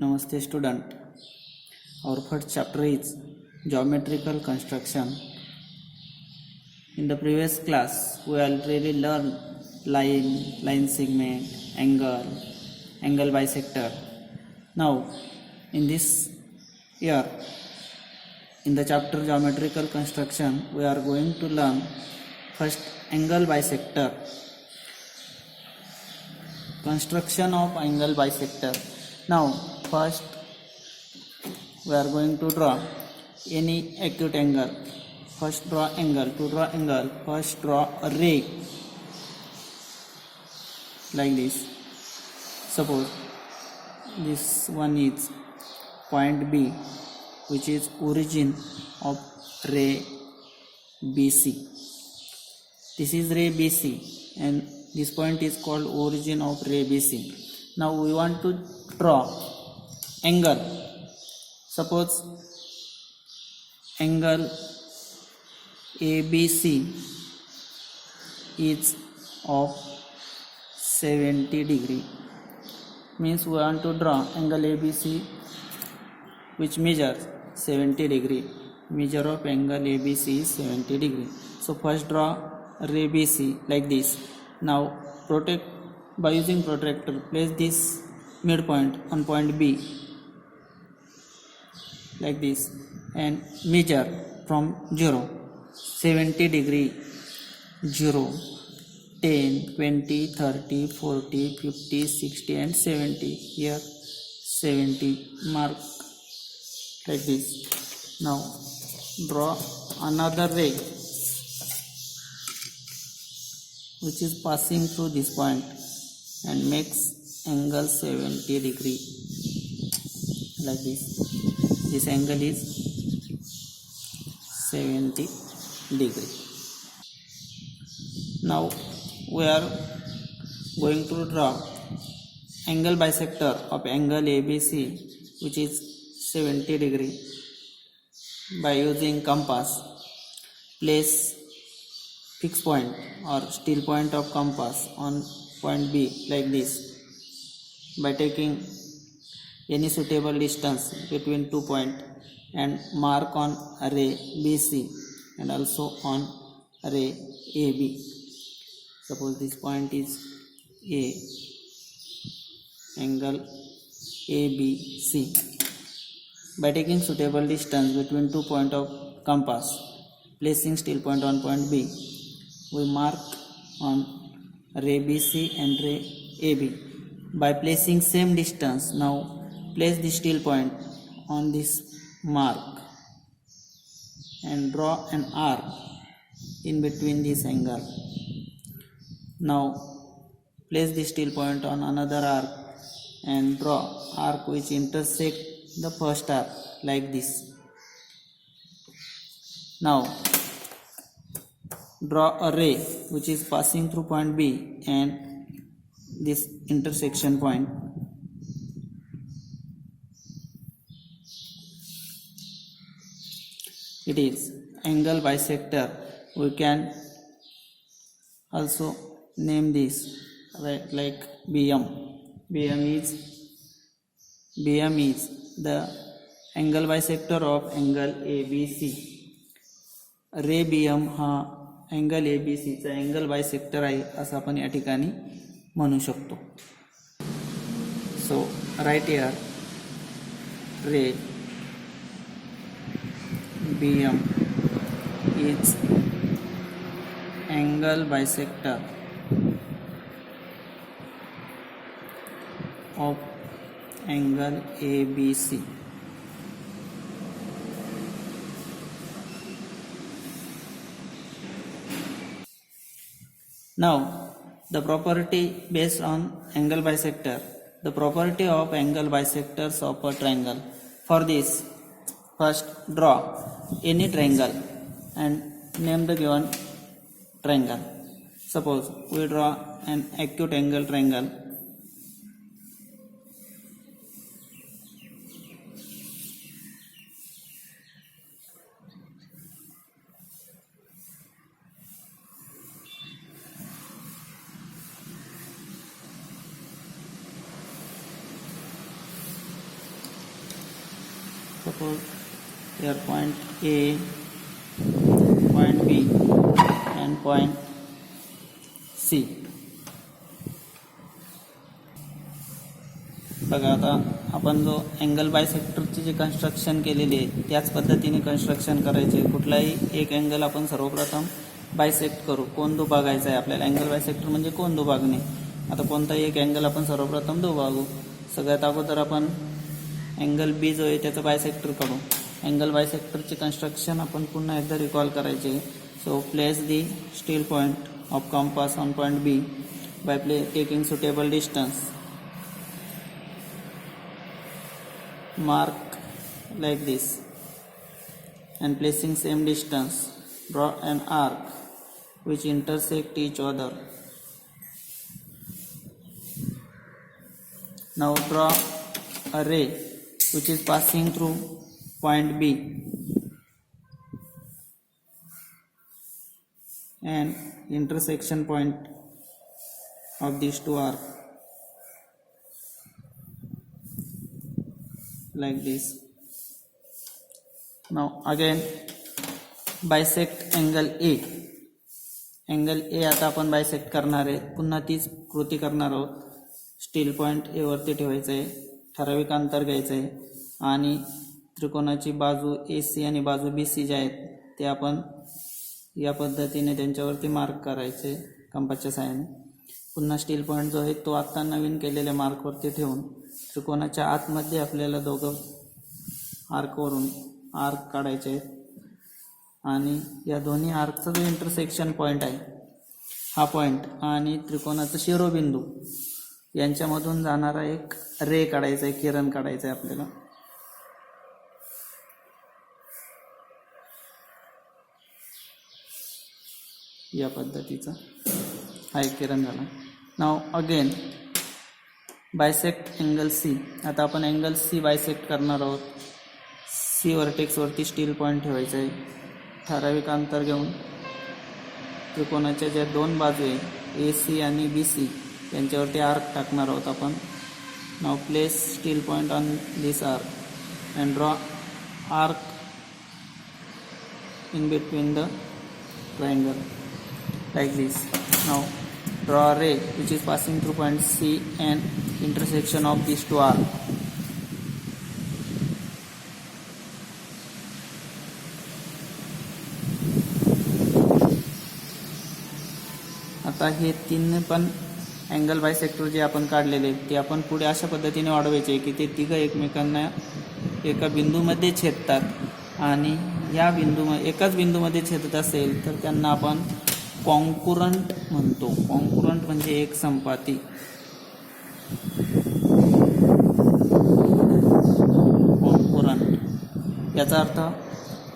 Namaste student. Our first chapter is geometrical construction. In the previous class, we already learned line segment, angle bisector. Now, in this year, in the chapter geometrical construction, we are going to learn first angle bisector. Construction of angle bisector. Now, first we are going to draw any acute angle. First draw angle. To draw angle, first draw a ray like this. Suppose this one is point B, which is origin of ray BC. This is ray BC and this point is called origin of ray BC. Now we want to draw angle. Suppose angle ABC is of 70 degree. Means we want to draw angle ABC which measures 70 degree. Measure of angle ABC is 70 degree. So first draw ray BC like this. Now by using protractor, place this midpoint on point B like this and measure from 0, 70 degree, 0, 10, 20, 30, 40, 50, 60 and 70. Here 70 mark like this. Now draw another ray which is passing through this point and makes angle 70 degree like this. This angle is 70 degree. Now we are going to draw angle bisector of angle ABC which is 70 degree by using compass. Place fixed point or steel point of compass on point B like this by taking any suitable distance between 2 points and mark on ray BC and also on ray AB. Suppose this point is A, angle ABC. By taking suitable distance between 2 points of compass, placing steel point on point B, we mark on ray BC and ray AB. By placing same distance, now place the steel point on this mark and draw an arc in between this angle. Now place the steel point on another arc and draw arc which intersect the first arc like this. Now draw a ray which is passing through point B and this intersection point. It is angle bisector. We can also name this like BM. BM is the angle bisector of angle ABC. Ray BM हा angle ABC चा angle bisector आहे असं आपण या ठिकाणी म्हणू शकतो. So right here ray BM is angle bisector of angle ABC. Now the property based on angle bisector. The property of angle bisectors of a triangle. For this, first draw any triangle and name the given triangle. Suppose we draw an acute angle triangle. suppose here point A, point B and point C. बघा आता आपण जो angle बायसेक्टरची जे construction केलेली आहे त्याच पद्धतीने construction करायचे. कुठलाही एक अँगल आपण सर्वप्रथम बायसेक्ट करू. कोण दुभागायचा आहे आपल्याला. अँगल बायसेक्टर म्हणजे कोण दुभागणे. आता कोणताही एक अँगल आपण सर्वप्रथम दुभागू. सगळ्यात अगोदर आपण अँगल बी जो आहे त्याचं बायसेक्टर काढू. अँगल बायसेक्टरचे कन्स्ट्रक्शन आपण पुन्हा एकदा रिकॉल करायचे. So place the steel point of compass on point B by taking suitable distance. Mark like this and placing same distance, draw an arc which intersect each other. Now draw a ray which is passing through point B and intersection point of these two arcs like this. Now again bisect angle A. Angle A आता आपण bisect करणार आहे. पुन्हा तीच कृती करणार आहोत. Steel point A वरती ठेवायचं आहे. ठराविक अंतर घ्यायचं आहे आणि त्रिकोणाची बाजू ए सी आणि बाजू बी सी ज्या आहेत ते आपण या पद्धतीने त्यांच्यावरती मार्क करायचे कंपासच्या सहाय्याने. पुन्हा स्टील पॉईंट जो आहे तो आत्ता नवीन केलेल्या मार्कवरती ठेवून त्रिकोणाच्या आतमध्ये आपल्याला दोघं आर्कवरून आर्क काढायचे आहेत आणि या दोन्ही आर्कचा जो इंटरसेक्शन पॉईंट आहे हा पॉईंट आणि त्रिकोणाचा शिरोबिंदू यांच्यामधून जाणारा एक रे काढायचा आहे, किरण काढायचा आहे आपल्याला. या पद्धतीचा हा एक किरण झाला. नाव अगेन बायसेक्ट अँगल सी. आता आपण अँगल सी बायसेक्ट करणार आहोत. सी व्हर्टेक्सवरती स्टील पॉईंट ठेवायचा आहे. ठराविक अंतर घेऊन त्रिकोणाच्या ज्या दोन बाजू आहे ए सी आणि बी सी यांच्यावरती आर्क टाकणार आहोत आपण. Now place steel point on this arc and draw arc in between the triangle like this. Now draw a ray which is passing through point C and intersection of these two arcs. आता हे तीन पण angle bisector जे आपण काढलेले ते आपण पुढे अशा पद्धतीने वाढवायचे की ते तिघं एकमेकांना एका बिंदूमध्ये छेदतात आणि या एकाच बिंदूमध्ये छेदत असेल तर त्यांना आपण कॉन्कुरंट म्हणतो. कॉन्कुरंट म्हणजे एक संपाती. कॉन्कुरंट याचा अर्थ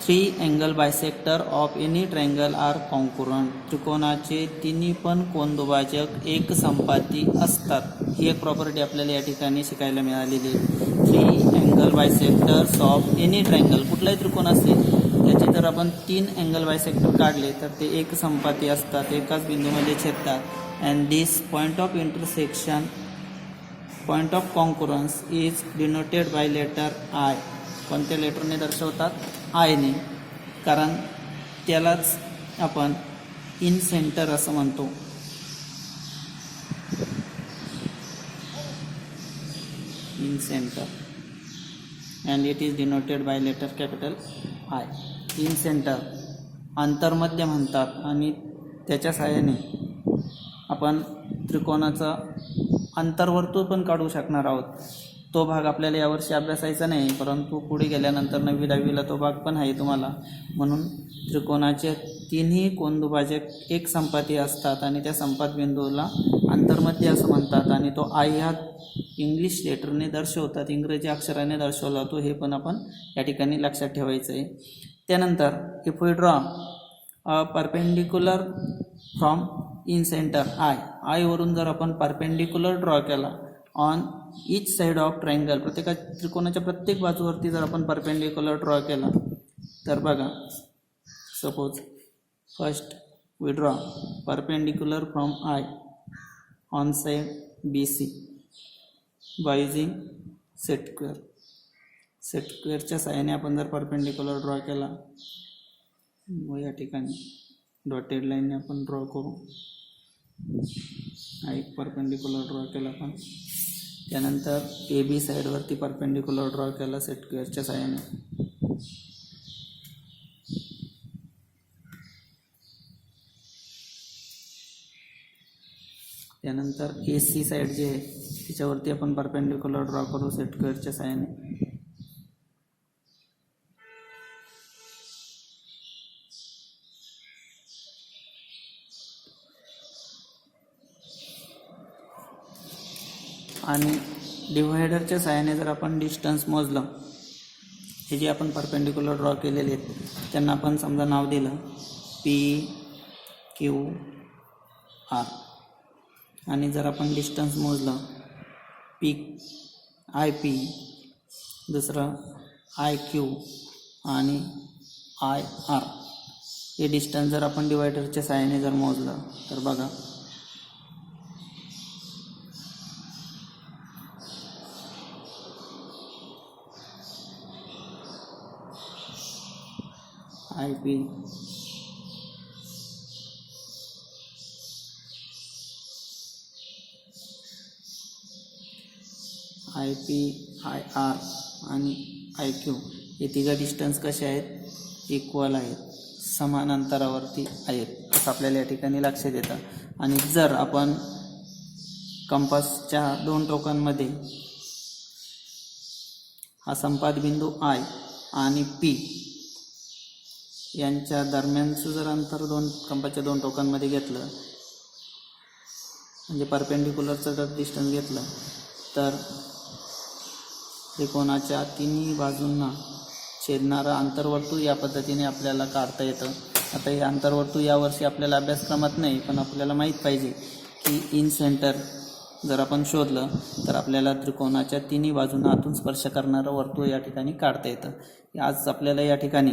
3 angle bisector of any triangle are concurrent. त्रिकोणाचे तिन्ही पण कोनदुभाजक एक संपाती असतात. ही एक प्रॉपर्टी आपल्याला या ठिकाणी शिकायला मिळालेली आहे. 3 angle bisectors of any triangle. कुठलाही त्रिकोण असेल त्याचे जर आपण 3 अँगल बायसेक्टर काढले तर ते एक संपाती असतात, एकाच बिंदूमध्ये छेदतात. And this point of intersection, point of concurrence is denoted by letter I. कोणत्या लेटरने दर्शवतात? आयने. कारण त्यालाच आपण इन सेंटर असं म्हणतो. Incentre and it is denoted by letter capital I. Incentre अंतर्मध्य म्हणतात आणि त्याच्या सहाय्याने आपण त्रिकोणाचा अंतर्वर्तुळ पण काढू शकणार आहोत. तो भाग आपल्याला यावर्षी अभ्यासायचा नाही, परंतु पुढे गेल्यानंतर 9वी 10वीला तो भाग पण आहे तुम्हाला. म्हणून त्रिकोणाचे तिन्ही कोनदुभाजक एक संपाती असतात आणि त्या संपात बिंदूला अंतर्मध्य असं म्हणतात आणि तो आय ह्या इंग्लिश लेटरने दर्शवतात, इंग्रजी अक्षराने दर्शवला जातो. हे पण आपण या ठिकाणी लक्षात ठेवायचं आहे. त्यानंतर if we draw a perpendicular from incentre I वरून जर आपण परपेंडिक्युलर ड्रॉ केला on each side of triangle, त्रिकोणाच्या प्रत्येक बाजूवरती जर आपण परपेंडिक्युलर ड्रॉ केला तर बघा, suppose first we draw perpendicular from I on side B C by using set square. Set स्क्वेअरच्या साहाय्याने आपण जर परपेंडिक्युलर ड्रॉ केला, व या ठिकाणी डॉटेड लाईनने आपण ड्रॉ करू. हा एक परपेंडिक्युलर ड्रॉ केला आपण. त्यानंतर ए बी साईडवरती परपेंडिक्युलर ड्रॉ केला सेट स्क्वेअरच्या साहाय्याने. त्यानंतर ए सी साईड जे आहे त्याच्यावरती आपण परपेंडिक्युलर ड्रॉ करू सेट स्क्वेअरच्या साहाय्याने. आणि डिव्हायडरच्या साहाय्याने जर आपण डिस्टन्स मोजलं, हे जे आपण परपेंडिक्युलर ड्रॉ केलेले आहेत त्यांना आपण समजा नाव दिलं पी क्यू आर. आणि जर आपण डिस्टन्स मोजलं पी आय पी, दुसरं आय क्यू आणि आय आर, हे डिस्टन्स जर आपण डिवायडरच्या साहाय्याने जर मोजलं तर बघा I P I P I R आणि आय क्यू हे तिघं डिस्टन्स कसे आहेत, इक्वल आहेत, समान अंतरावरती आहेत असं आपल्याला या ठिकाणी लक्षात येतं. आणि जर आपण कंपासच्या दोन टोकांमध्ये हा संपाद बिंदू आय आणि पी यांच्या दरम्यानचं जर अंतर कंपासच्या दोन टोकांमध्ये घेतलं, म्हणजे परपेंडिक्युलरचं जर डिस्टन्स घेतलं, तर त्रिकोणाच्या तिन्ही बाजूंना छेदणारं अंतर्वर्तुळ या पद्धतीने आपल्याला काढता येतं. आता हे अंतर्वर्तुळ यावर्षी आपल्याला अभ्यासक्रमात नाही, पण आपल्याला माहीत पाहिजे की इन सेंटर जर आपण शोधलं तर आपल्याला त्रिकोणाच्या तिन्ही बाजूंना आतून स्पर्श करणारं वर्तुळ या ठिकाणी काढता येतं. आज आपल्याला या ठिकाणी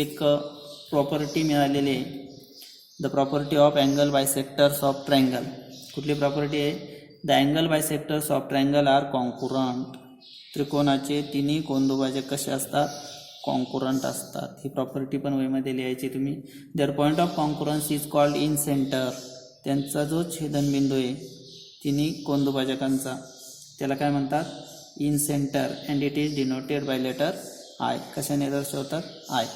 एक प्रॉपर्टी मिळालेली आहे, the property of angle bisectors of triangle. कुठली प्रॉपर्टी आहे? The angle bisectors of triangle are concurrent. त्रिकोणाचे तिन्ही कोनदुभाजक कसे असतात? कॉन्कुरंट असतात. ही प्रॉपर्टी पण वहीमध्ये लिहायची तुम्ही. Their point of concurrence is called incentre. त्यांचा जो छेदनबिंदू आहे तिन्ही कोनदुभाजकांचा त्याला काय म्हणतात? Incentre. And it is denoted by letter I. कशाने दर्शवतात? आय.